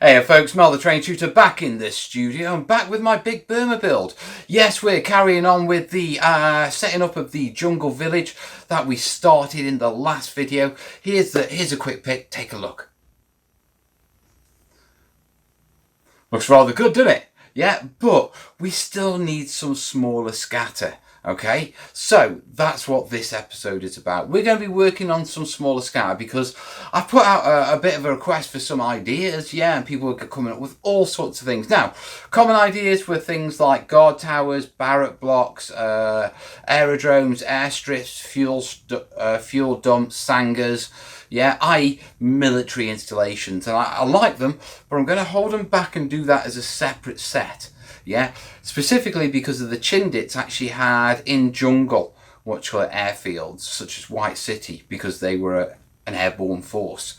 Hey folks, Mel the Train Tutor back in this studio. I'm back with my Big Burma build. Yes, we're carrying on with the setting up of the jungle village that we started in the last video. Here's a quick pic, take a look. Looks rather good, doesn't it? Yeah, but we still need some smaller scatter. Okay, so that's what this episode is about. We're going to be working on some smaller scatter because I've put out a bit of a request for some ideas, yeah, and people are coming up with all sorts of things. Now, common ideas were things like guard towers, barrack blocks, aerodromes, airstrips, fuel dumps, sangars, yeah, i.e. military installations. And I like them, but I'm going to hold them back and do that as a separate set. Yeah, specifically because of the Chindits actually had in jungle airfields such as White City because they were an airborne force.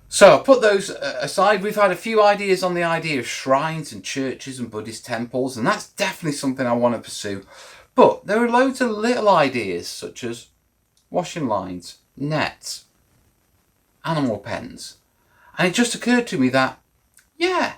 So I'll put those aside. We've had a few ideas on the idea of shrines and churches and Buddhist temples, and that's definitely something I want to pursue. But there are loads of little ideas such as washing lines, nets, animal pens, and it just occurred to me that, yeah,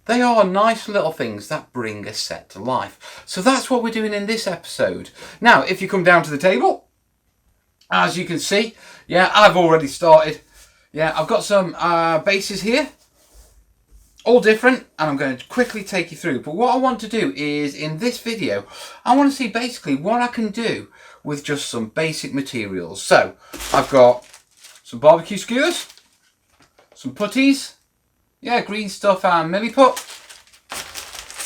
they are nice little things that bring a set to life. So that's what we're doing in this episode. Now, if you come down to the table, as you can see, yeah, I've already started. Yeah, I've got some bases here, all different, and I'm going to quickly take you through. But what I want to do is, in this video, I want to see basically what I can do with just some basic materials. So, I've got some barbecue skewers, some putties, yeah, green stuff and milliput.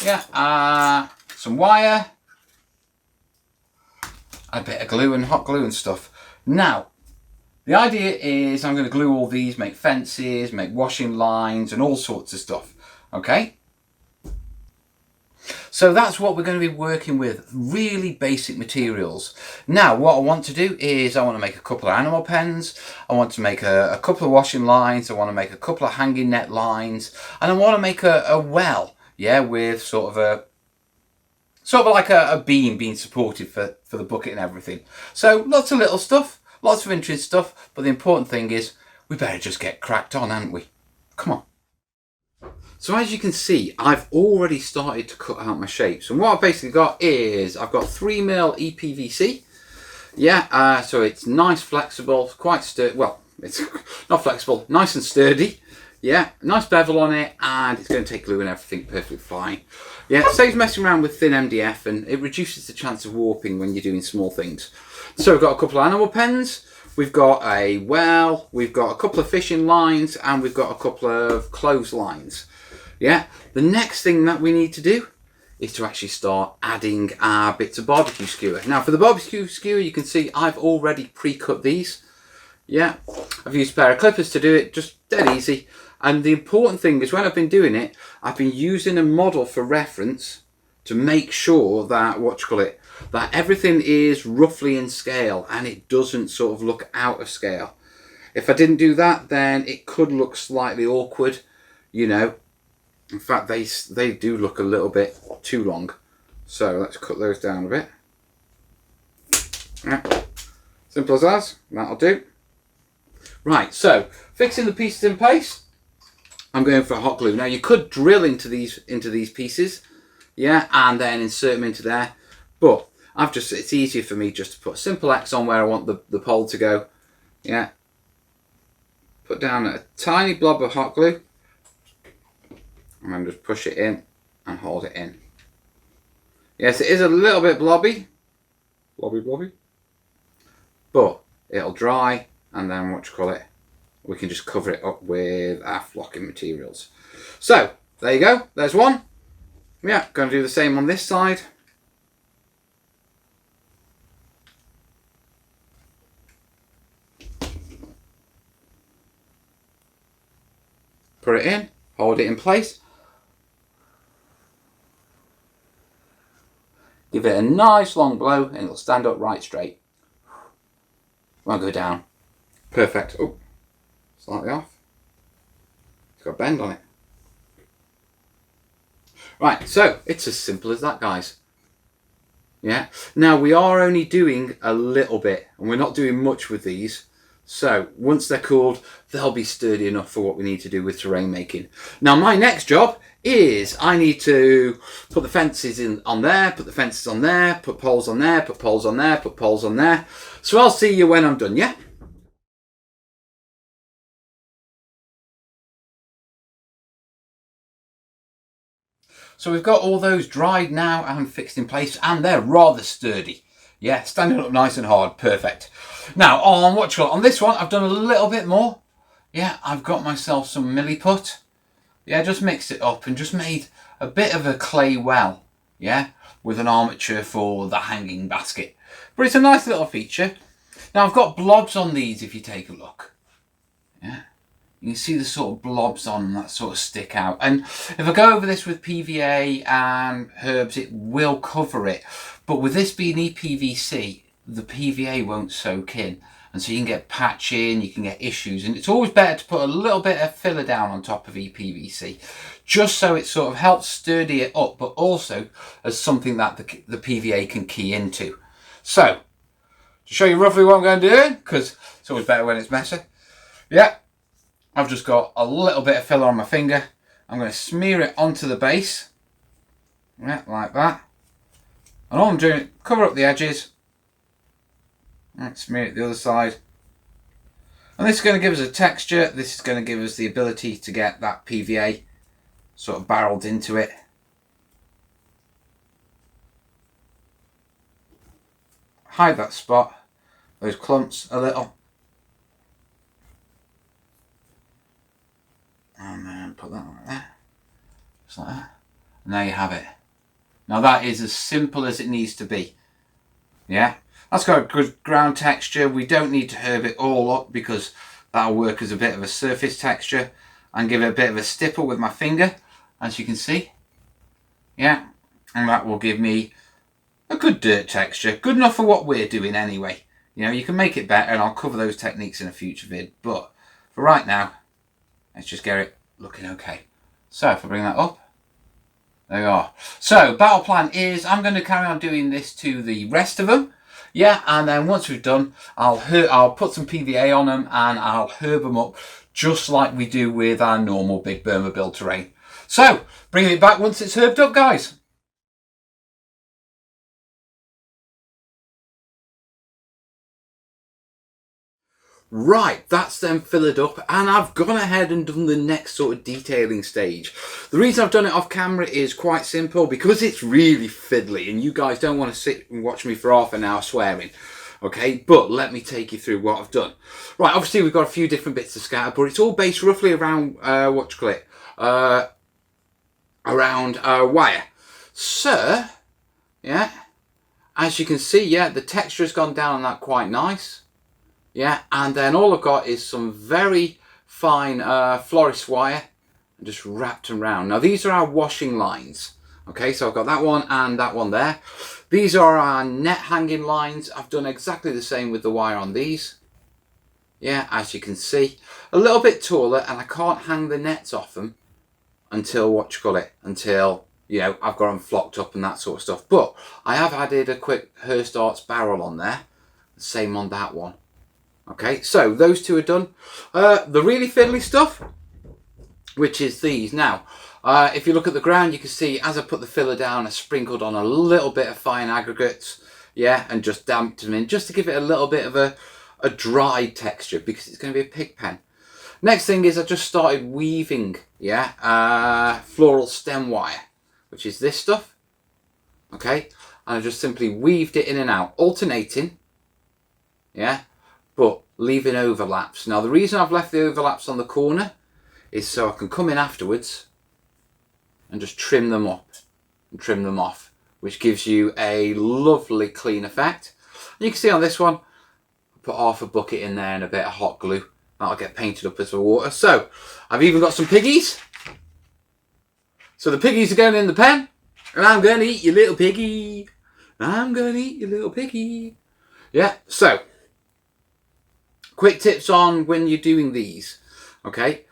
Yeah, some wire, a bit of glue and hot glue and stuff. Now, the idea is I'm going to glue all these, make fences, make washing lines and all sorts of stuff. Okay? So that's what we're going to be working with, really basic materials. Now, what I want to do is I want to make a couple of animal pens, I want to make a couple of washing lines, I want to make a couple of hanging net lines, and I want to make a well, yeah, with sort of like a beam being supported for the bucket and everything. So lots of little stuff, lots of interesting stuff, but the important thing is we better just get cracked on, haven't we? Come on. So as you can see, I've already started to cut out my shapes. And what I've basically got is, I've got 3mm EPVC. Yeah, so it's nice, flexible, quite sturdy. Well, it's not flexible, nice and sturdy. Yeah, nice bevel on it, and it's going to take glue and everything perfectly fine. Yeah, it saves messing around with thin MDF, and it reduces the chance of warping when you're doing small things. So we've got a couple of animal pens. We've got a well, we've got a couple of fishing lines, and we've got a couple of clotheslines. Yeah, the next thing that we need to do is to actually start adding our bits of barbecue skewer. Now for the barbecue skewer, you can see I've already pre-cut these. Yeah, I've used a pair of clippers to do it, just dead easy. And the important thing is when I've been doing it, I've been using a model for reference to make sure that, that everything is roughly in scale and it doesn't sort of look out of scale. If I didn't do that, then it could look slightly awkward, you know. In fact, they do look a little bit too long. So let's cut those down a bit. Yeah. Simple as that. That'll do. Right, so fixing the pieces in place. I'm going for hot glue. Now you could drill into these pieces, yeah, and then insert them into there. But it's easier for me just to put a simple X on where I want the pole to go. Yeah. Put down a tiny blob of hot glue. And then just push it in and hold it in. Yes, it is a little bit blobby. Blobby. But it'll dry, and then we can just cover it up with our flocking materials. So, there you go. There's one. Yeah, going to do the same on this side. Put it in, hold it in place. Give it a nice long blow and it'll stand up right straight. Won't go down. Perfect. Oh, slightly off. It's got a bend on it. Right, so it's as simple as that, guys. Yeah. Now we are only doing a little bit and we're not doing much with these. So once they're cooled, they'll be sturdy enough for what we need to do with terrain making. Now my next job is I need to put the fences in on there, put the fences on there, put poles on there, put poles on there, put poles on there. So I'll see you when I'm done, yeah? So we've got all those dried now and fixed in place, and they're rather sturdy. Yeah, standing up nice and hard, perfect. Now on this one, I've done a little bit more. Yeah, I've got myself some milliput. Yeah, just mixed it up and just made a bit of a clay well. Yeah, with an armature for the hanging basket. But it's a nice little feature. Now I've got blobs on these if you take a look. Yeah. You can see the sort of blobs on them that sort of stick out. And if I go over this with PVA and herbs, it will cover it. But with this being EPVC, the PVA won't soak in. And so you can get patching, you can get issues. And it's always better to put a little bit of filler down on top of EPVC. Just so it sort of helps sturdy it up, but also as something that the PVA can key into. So, to show you roughly what I'm going to do, because it's always better when it's messy. Yeah. I've just got a little bit of filler on my finger. I'm going to smear it onto the base. Yeah, like that. And all I'm doing is cover up the edges. And smear it the other side. And this is going to give us a texture. This is going to give us the ability to get that PVA sort of barreled into it. Hide that spot, those clumps a little. And then put that like that, just like that. And there you have it. Now that is as simple as it needs to be. Yeah, that's got a good ground texture. We don't need to herb it all up because that'll work as a bit of a surface texture and give it a bit of a stipple with my finger, as you can see. Yeah, and that will give me a good dirt texture, good enough for what we're doing anyway. You know, you can make it better, and I'll cover those techniques in a future vid, but for right now, let's just get it looking okay. So if I bring that up, there you are. So battle plan is I'm going to carry on doing this to the rest of them. Yeah, and then once we've done, I'll put some PVA on them and I'll herb them up just like we do with our normal Big Burma Build terrain. So bring it back once it's herbed up, guys. Right, that's then fillered up, and I've gone ahead and done the next sort of detailing stage. The reason I've done it off camera is quite simple, because it's really fiddly and you guys don't want to sit and watch me for half an hour swearing. Okay, but let me take you through what I've done. Right, obviously we've got a few different bits to scatter, but it's all based roughly around, wire. So, yeah, as you can see, yeah, the texture has gone down on that quite nice. Yeah, and then all I've got is some very fine florist wire and just wrapped around. Now these are our washing lines. Okay, so I've got that one and that one there. These are our net hanging lines. I've done exactly the same with the wire on these. Yeah, as you can see, a little bit taller, and I can't hang the nets off them until until, you know, I've got them flocked up and that sort of stuff. But I have added a quick Hurst Arts barrel on there. The same on that one. Okay, so those two are done. The really fiddly stuff, which is these. Now, if you look at the ground, you can see as I put the filler down, I sprinkled on a little bit of fine aggregates, yeah, and just damped them in, just to give it a little bit of a dried texture, because it's going to be a pig pen. Next thing is I just started weaving, yeah, floral stem wire, which is this stuff, okay, and I just simply weaved it in and out, alternating, yeah, but leaving overlaps. Now the reason I've left the overlaps on the corner is so I can come in afterwards and just trim them up and trim them off, which gives you a lovely clean effect. And you can see on this one, I put half a bucket in there and a bit of hot glue. That'll get painted up as the water. So I've even got some piggies. So the piggies are going in the pen, and I'm going to eat your little piggy. I'm going to eat your little piggy. Yeah, so quick tips on when you're doing these, okay?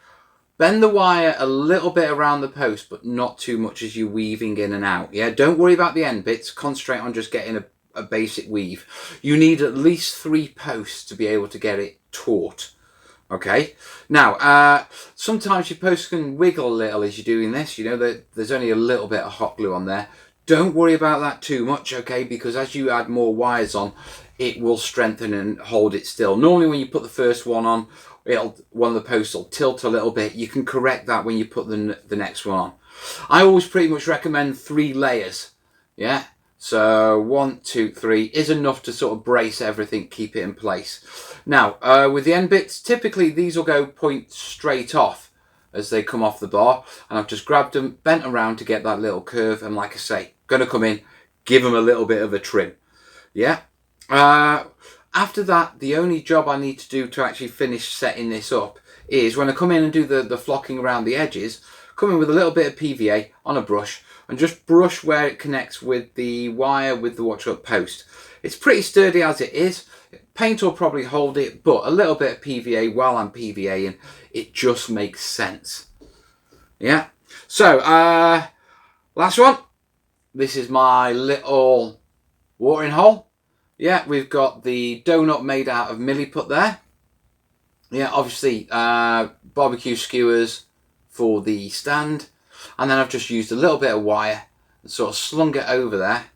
Bend the wire a little bit around the post, but not too much as you're weaving in and out, yeah? Don't worry about the end bits, concentrate on just getting a basic weave. You need at least 3 posts to be able to get it taut. Okay, now sometimes your post can wiggle a little as you're doing this. You know that there's only a little bit of hot glue on there. Don't worry about that too much, okay, because as you add more wires on, it will strengthen and hold it still. Normally when you put the first one on, one of the posts will tilt a little bit. You can correct that when you put the next one on. I always pretty much recommend 3 layers. Yeah, so 1, 2, 3 is enough to sort of brace everything, keep it in place. Now with the end bits, typically these will go point straight off as they come off the bar, and I've just grabbed them, bent around to get that little curve, and like I say, gonna come in, give them a little bit of a trim. Yeah. After that, the only job I need to do to actually finish setting this up is when I come in and do the flocking around the edges, come in with a little bit of PVA on a brush and just brush where it connects with the wire with the watch up post. It's pretty sturdy as it is. Paint will probably hold it, but a little bit of PVA while I'm PVAing, it just makes sense. Yeah. So, last one. This is my little watering hole. Yeah, we've got the donut made out of milliput there. Yeah, obviously barbecue skewers for the stand. And then I've just used a little bit of wire and sort of slung it over there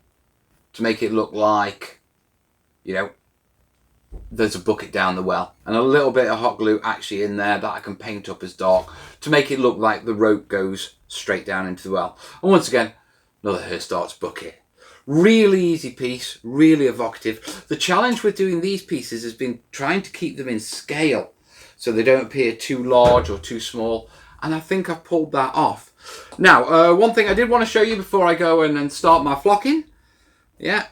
to make it look like, you know, there's a bucket down the well. And a little bit of hot glue actually in there that I can paint up as dark to make it look like the rope goes straight down into the well. And once again, another Herstarts bucket. Really easy piece, really evocative. The challenge with doing these pieces has been trying to keep them in scale so they don't appear too large or too small. And I think I've pulled that off. Now, one thing I did want to show you before I go and start my flocking, yeah,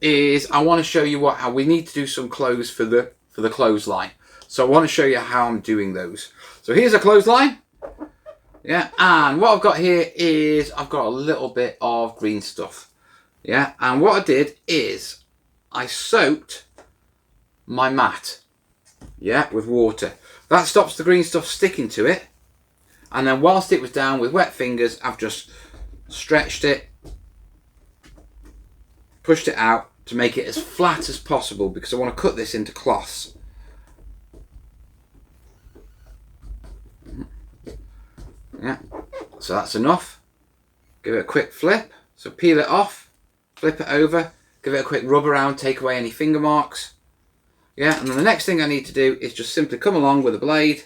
is I want to show you how we need to do some clothes for the clothesline. So I want to show you how I'm doing those. So here's a clothesline. Yeah, and what I've got here is I've got a little bit of green stuff. Yeah, and what I did is I soaked my mat, yeah, with water. That stops the green stuff sticking to it. And then whilst it was down with wet fingers, I've just stretched it, pushed it out to make it as flat as possible because I want to cut this into cloths. Yeah, so that's enough. Give it a quick flip. So peel it off, flip it over, give it a quick rub around, take away any finger marks. Yeah, and then the next thing I need to do is just simply come along with a blade.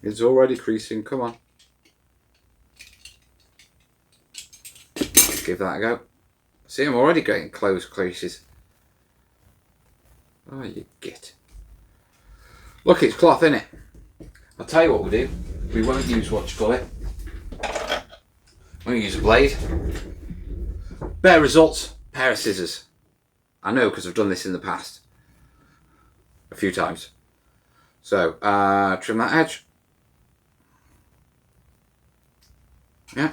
It's already creasing, come on. Give that a go. See, I'm already getting close creases. Oh, you git. Look, it's cloth, innit? I'll tell you what we'll do. We won't use what you call it. We'll use a blade. Better results, pair of scissors. I know because I've done this in the past. A few times. So, trim that edge. Yeah,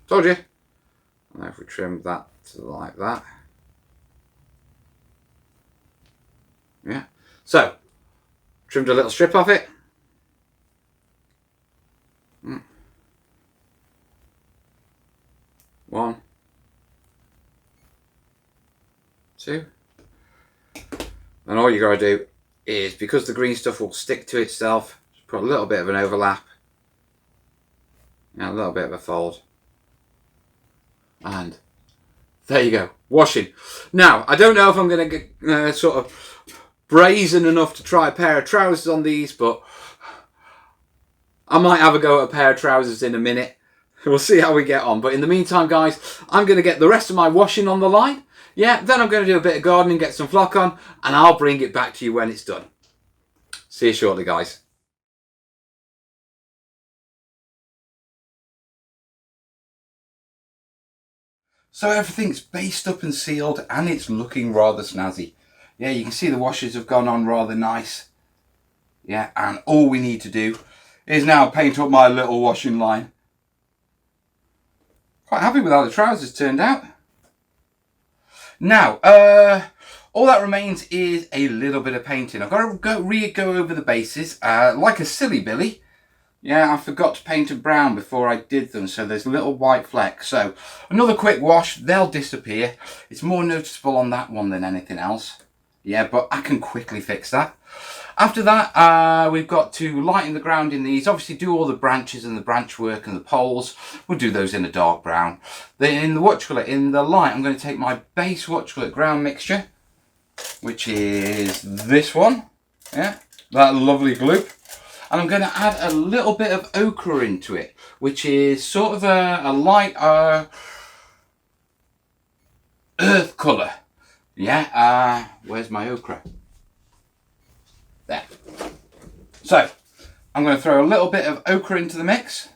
told you. And if we trim that like that. Yeah. So, trimmed a little strip off it. One. Two. And all you gotta do is, because the green stuff will stick to itself, just put a little bit of an overlap. And a little bit of a fold. And there you go, washing. Now, I don't know if I'm going to get sort of brazen enough to try a pair of trousers on these, but I might have a go at a pair of trousers in a minute. We'll see how we get on. But in the meantime, guys, I'm going to get the rest of my washing on the line. Yeah, then I'm going to do a bit of gardening, get some flock on, and I'll bring it back to you when it's done. See you shortly, guys. So everything's based up and sealed and it's looking rather snazzy. Yeah, you can see the washes have gone on rather nice. Yeah, and all we need to do is now paint up my little washing line. Quite happy with how the trousers turned out. Now, all that remains is a little bit of painting. I've got to go over the bases like a silly Billy. Yeah, I forgot to paint them brown before I did them, so there's little white flecks. So another quick wash, they'll disappear. It's more noticeable on that one than anything else. Yeah, but I can quickly fix that. After that, we've got to lighten the ground in these. Obviously do all the branches and the branch work and the poles. We'll do those in a dark brown. Then in the light, I'm going to take my base whatchamacallit ground mixture, which is this one. Yeah, that lovely gloop. And I'm going to add a little bit of ochre into it, which is sort of a light earth colour. Yeah, where's my ochre? There. So, I'm going to throw a little bit of ochre into the mix.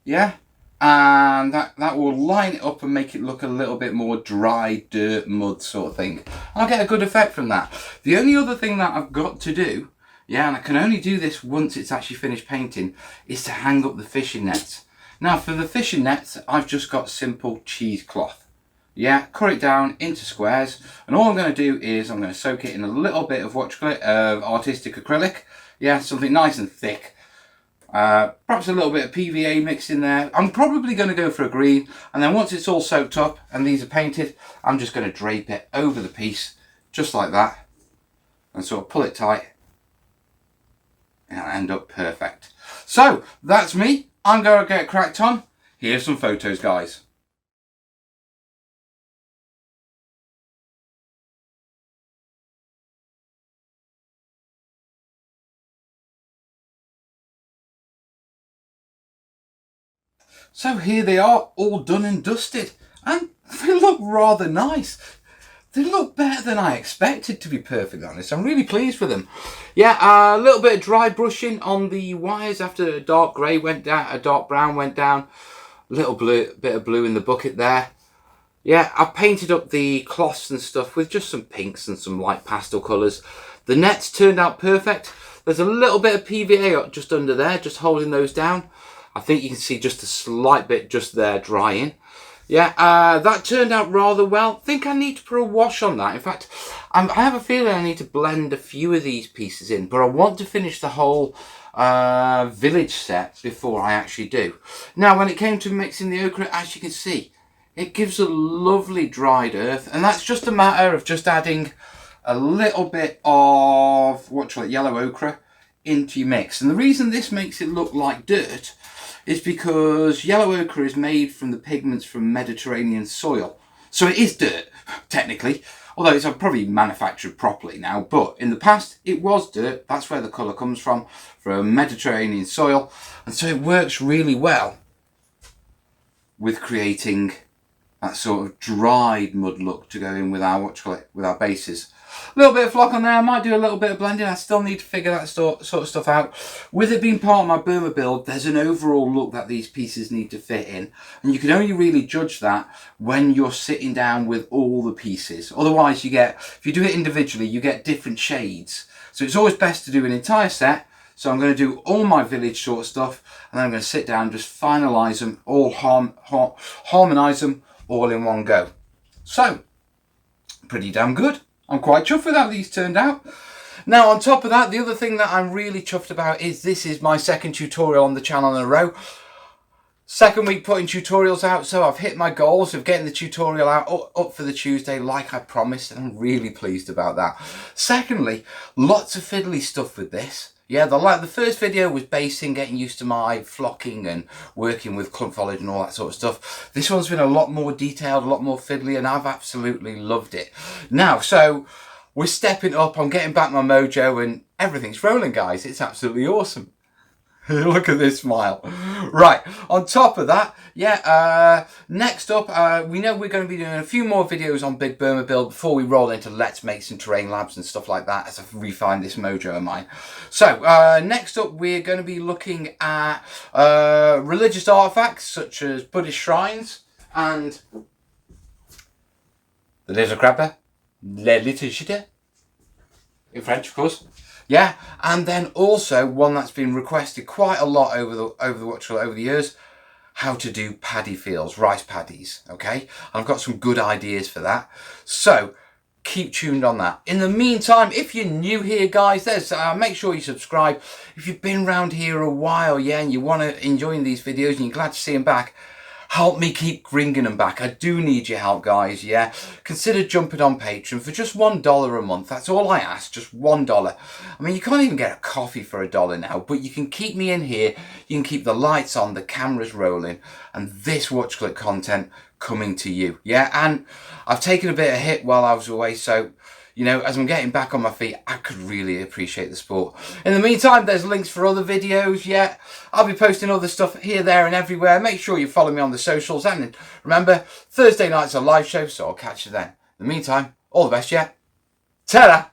Yeah, and that will line it up and make it look a little bit more dry, dirt, mud sort of thing. I'll get a good effect from that. The only other thing that I've got to do, yeah, and I can only do this once it's actually finished painting, is to hang up the fishing nets. Now for the fishing nets, I've just got simple cheesecloth. Yeah, cut it down into squares, and all I'm going to do is I'm going to soak it in a little bit of artistic acrylic. Yeah, something nice and thick. Perhaps a little bit of PVA mixed in there. I'm probably going to go for a green, and then once it's all soaked up and these are painted, I'm just going to drape it over the piece, just like that, and sort of pull it tight, and it'll end up perfect. So, that's me. I'm going to get cracked on. Here's some photos, guys. So here they are, all done and dusted, and they look rather nice. They look better than I expected, to be perfectly honest. I'm really pleased with them. Yeah, a little bit of dry brushing on the wires after a dark grey went down, a dark brown went down. A little bit of blue in the bucket there. Yeah, I painted up the cloths and stuff with just some pinks and some light pastel colours. The nets turned out perfect. There's a little bit of PVA just under there, just holding those down. I think you can see just a slight bit just there drying. Yeah, that turned out rather well. I think I need to put a wash on that. In fact, I have a feeling I need to blend a few of these pieces in, but I want to finish the whole village set before I actually do. Now, when it came to mixing the ochre, as you can see, it gives a lovely dried earth, and that's just a matter of just adding a little bit of yellow ochre into your mix. And the reason this makes it look like dirt is because yellow ochre is made from the pigments from Mediterranean soil. So it is dirt, technically, although it's probably manufactured properly now, but in the past it was dirt. That's where the colour comes from Mediterranean soil, and so it works really well with creating that sort of dried mud look to go in with our with our bases. A little bit of flock on there. I might do a little bit of blending. I still need to figure that sort of stuff out. With it being part of my Burma build, there's an overall look that these pieces need to fit in, and you can only really judge that when you're sitting down with all the pieces. Otherwise, if you do it individually, you get different shades. So it's always best to do an entire set. So I'm going to do all my village sort of stuff, and then I'm going to sit down and just finalise them, all harmonise them all in one go. So, pretty damn good. I'm quite chuffed with how these turned out. Now, on top of that, the other thing that I'm really chuffed about is this is my second tutorial on the channel in a row. Second week putting tutorials out, so I've hit my goals of getting the tutorial out up for the Tuesday like I promised, and I'm really pleased about that. Secondly, lots of fiddly stuff with this. Yeah, the first video was basing, getting used to my flocking and working with clump foliage and all that sort of stuff. This one's been a lot more detailed, a lot more fiddly, and I've absolutely loved it. Now, so we're stepping up, I'm getting back my mojo, and everything's rolling, guys. It's absolutely awesome. Look at this smile. Right, on top of that, yeah, next up, we know we're going to be doing a few more videos on Big Burma Build before we roll into Let's Make some Terrain Labs and stuff like that as I refine this mojo of mine. So, next up, we're going to be looking at religious artifacts such as Buddhist shrines and the lizard crabber, le litigite, in French, of course. Yeah, and then also one that's been requested quite a lot over the years, how to do paddy fields, rice paddies. Okay, I've got some good ideas for that. So keep tuned on that. In the meantime, if you're new here, guys, there's make sure you subscribe. If you've been around here a while, yeah, and you want to enjoy these videos and you're glad to see them back, help me keep bringing them back. I do need your help, guys, yeah. Consider jumping on Patreon for just $1 a month. That's all I ask, just $1. I mean, you can't even get a coffee for $1 now, but you can keep me in here. You can keep the lights on, the cameras rolling, and this Watch Click content coming to you, yeah. And I've taken a bit of hit while I was away, so you know, as I'm getting back on my feet, I could really appreciate the support. In the meantime, there's links for other videos, yeah. I'll be posting other stuff here, there and everywhere. Make sure you follow me on the socials. And remember, Thursday night's a live show, so I'll catch you then. In the meantime, all the best, yeah. Ta-da!